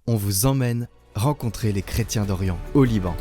on vous emmène rencontrer les chrétiens d'Orient au Liban.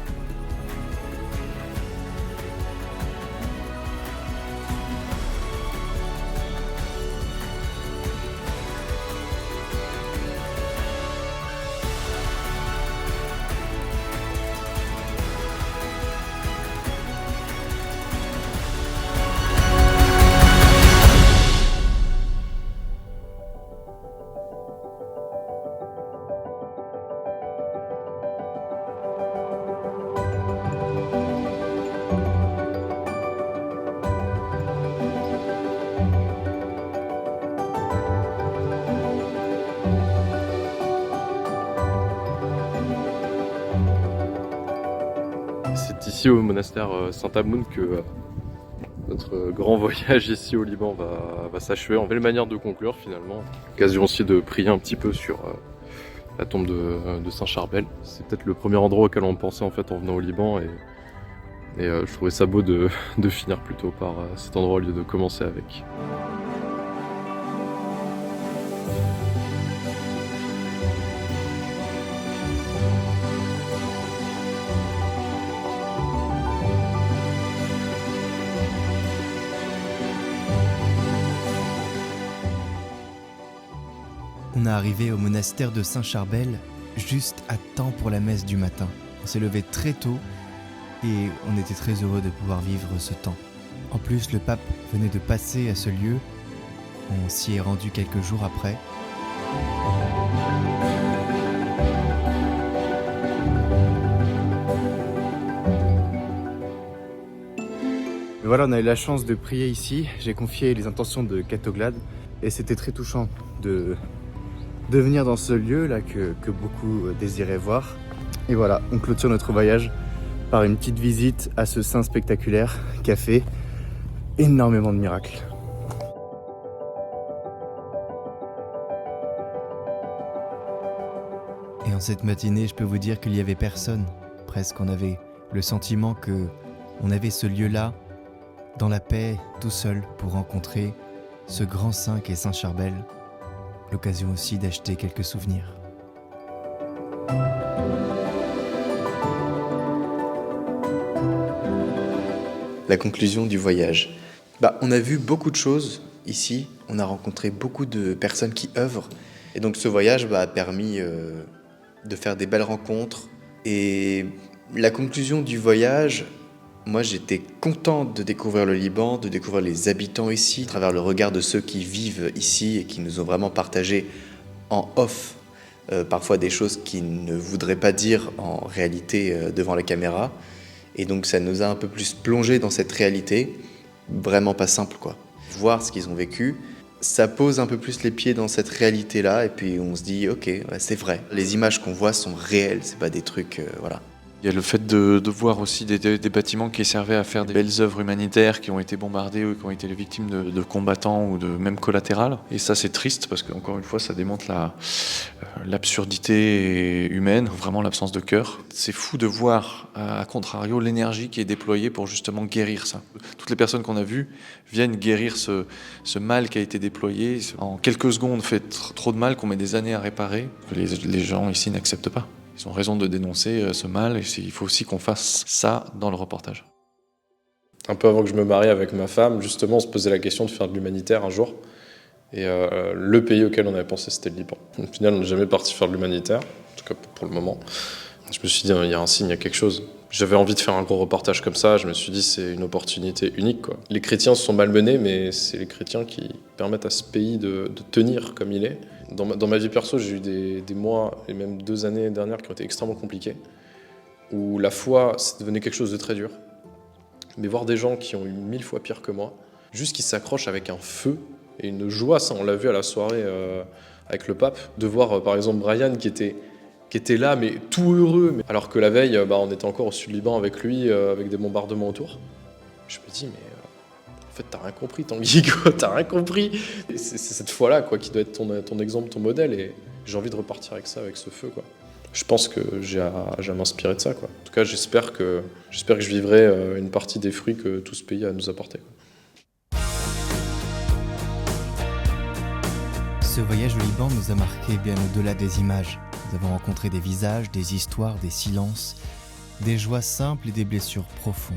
C'est ici au monastère Saint-Amoun que notre grand voyage ici au Liban va s'achever. En belle manière de conclure finalement. Occasion aussi de prier un petit peu sur la tombe de Saint-Charbel. C'est peut-être le premier endroit auquel on pensait en fait en venant au Liban et je trouvais ça beau de finir plutôt par cet endroit au lieu de commencer avec. On est arrivé au monastère de Saint-Charbel juste à temps pour la messe du matin. On s'est levé très tôt et on était très heureux de pouvoir vivre ce temps. En plus, le pape venait de passer à ce lieu. On s'y est rendu quelques jours après. Voilà, on a eu la chance de prier ici. J'ai confié les intentions de Catoglade et c'était très touchant de venir dans ce lieu là que beaucoup désiraient voir. Et voilà, on clôture notre voyage par une petite visite à ce saint spectaculaire qui a fait énormément de miracles. Et en cette matinée, je peux vous dire qu'il n'y avait personne. Presque, on avait le sentiment que on avait ce lieu-là dans la paix, tout seul, pour rencontrer ce grand saint qu'est Saint-Charbel. L'occasion aussi d'acheter quelques souvenirs. La conclusion du voyage. On a vu beaucoup de choses ici, on a rencontré beaucoup de personnes qui œuvrent. Et donc ce voyage a permis de faire des belles rencontres. Et la conclusion du voyage, moi j'étais content de découvrir le Liban, de découvrir les habitants ici, à travers le regard de ceux qui vivent ici et qui nous ont vraiment partagé en off parfois des choses qu'ils ne voudraient pas dire en réalité devant la caméra. Et donc ça nous a un peu plus plongé dans cette réalité, vraiment pas simple quoi. Voir ce qu'ils ont vécu, ça pose un peu plus les pieds dans cette réalité-là et puis on se dit ok, c'est vrai. Les images qu'on voit sont réelles, c'est pas des trucs, voilà. Il y a le fait de voir aussi des bâtiments qui servaient à faire des belles œuvres humanitaires qui ont été bombardés ou qui ont été les victimes de combattants ou de même collatérales. Et ça c'est triste parce que encore une fois ça démontre l'absurdité humaine, vraiment l'absence de cœur. C'est fou de voir à contrario l'énergie qui est déployée pour justement guérir ça. Toutes les personnes qu'on a vues viennent guérir ce mal qui a été déployé. En quelques secondes fait trop de mal qu'on met des années à réparer. Les gens ici n'acceptent pas. Ils ont raison de dénoncer ce mal et il faut aussi qu'on fasse ça dans le reportage. Un peu avant que je me marie avec ma femme, justement, on se posait la question de faire de l'humanitaire un jour. Et le pays auquel on avait pensé, c'était le Liban. Au final, on n'est jamais parti faire de l'humanitaire, en tout cas pour le moment. Je me suis dit, il y a un signe, il y a quelque chose. J'avais envie de faire un gros reportage comme ça, je me suis dit, c'est une opportunité unique, quoi. Les chrétiens se sont malmenés, mais c'est les chrétiens qui permettent à ce pays de tenir comme il est. Dans ma vie perso, j'ai eu des mois et même 2 années dernières qui ont été extrêmement compliquées, où la foi, c'est devenu quelque chose de très dur. Mais voir des gens qui ont eu 1000 fois pire que moi, juste qui s'accrochent avec un feu et une joie, ça on l'a vu à la soirée avec le pape, de voir par exemple Brian qui était là, mais tout heureux, alors que la veille, on était encore au sud Liban avec lui, avec des bombardements autour. Je me dis, mais en fait, t'as rien compris, Tanguy, quoi, t'as rien compris. Et c'est cette foi-là, quoi, qui doit être ton exemple, ton modèle, et j'ai envie de repartir avec ça, avec ce feu, quoi. Je pense que j'ai à m'inspirer de ça, quoi. En tout cas, j'espère que je vivrai une partie des fruits que tout ce pays a à nous apporter, quoi. Ce Ce voyage au Liban nous a marqué bien au-delà des images. Nous avons rencontré des visages, des histoires, des silences, des joies simples et des blessures profondes.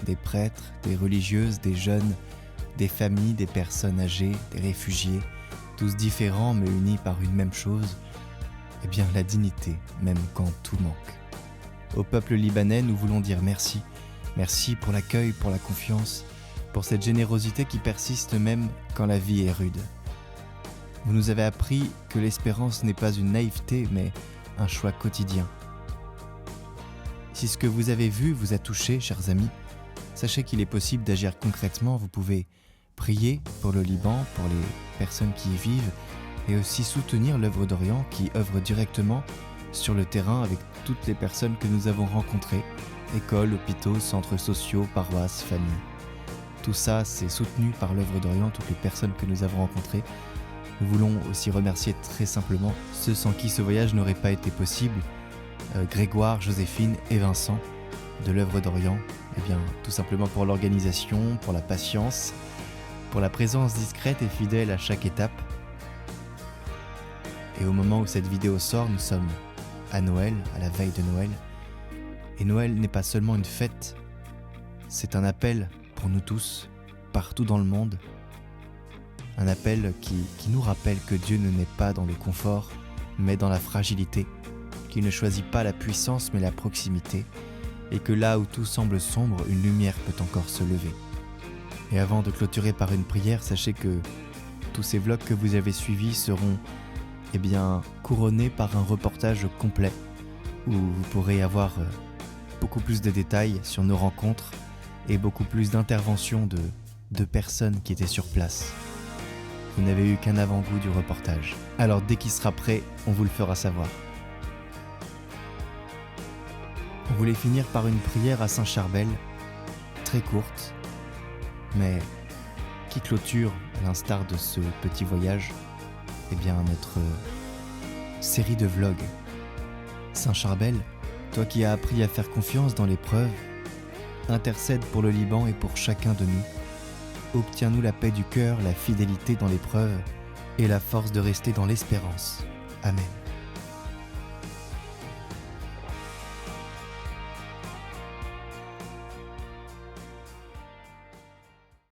Des prêtres, des religieuses, des jeunes, des familles, des personnes âgées, des réfugiés, tous différents mais unis par une même chose, eh bien la dignité, même quand tout manque. Au peuple libanais, nous voulons dire merci. Merci pour l'accueil, pour la confiance, pour cette générosité qui persiste même quand la vie est rude. Vous nous avez appris que l'espérance n'est pas une naïveté, mais un choix quotidien. Si ce que vous avez vu vous a touché, chers amis, sachez qu'il est possible d'agir concrètement. Vous pouvez prier pour le Liban, pour les personnes qui y vivent, et aussi soutenir l'œuvre d'Orient qui œuvre directement sur le terrain avec toutes les personnes que nous avons rencontrées, écoles, hôpitaux, centres sociaux, paroisses, familles. Tout ça, c'est soutenu par l'œuvre d'Orient, toutes les personnes que nous avons rencontrées. Nous voulons aussi remercier très simplement ceux sans qui ce voyage n'aurait pas été possible, Grégoire, Joséphine et Vincent de l'œuvre d'Orient, eh bien, tout simplement pour l'organisation, pour la patience, pour la présence discrète et fidèle à chaque étape. Et au moment où cette vidéo sort, nous sommes à Noël, à la veille de Noël. Et Noël n'est pas seulement une fête, c'est un appel pour nous tous, partout dans le monde. Un appel qui nous rappelle que Dieu ne naît pas dans le confort, mais dans la fragilité, qu'il ne choisit pas la puissance mais la proximité, et que là où tout semble sombre, une lumière peut encore se lever. Et avant de clôturer par une prière, sachez que tous ces vlogs que vous avez suivis seront couronnés par un reportage complet, où vous pourrez avoir beaucoup plus de détails sur nos rencontres et beaucoup plus d'interventions de personnes qui étaient sur place. Vous n'avez eu qu'un avant-goût du reportage. Alors dès qu'il sera prêt, on vous le fera savoir. On voulait finir par une prière à Saint-Charbel, très courte, mais qui clôture, à l'instar de ce petit voyage, notre série de vlogs. Saint-Charbel, toi qui as appris à faire confiance dans l'épreuve, intercède pour le Liban et pour chacun de nous. Obtiens-nous la paix du cœur, la fidélité dans l'épreuve et la force de rester dans l'espérance. Amen.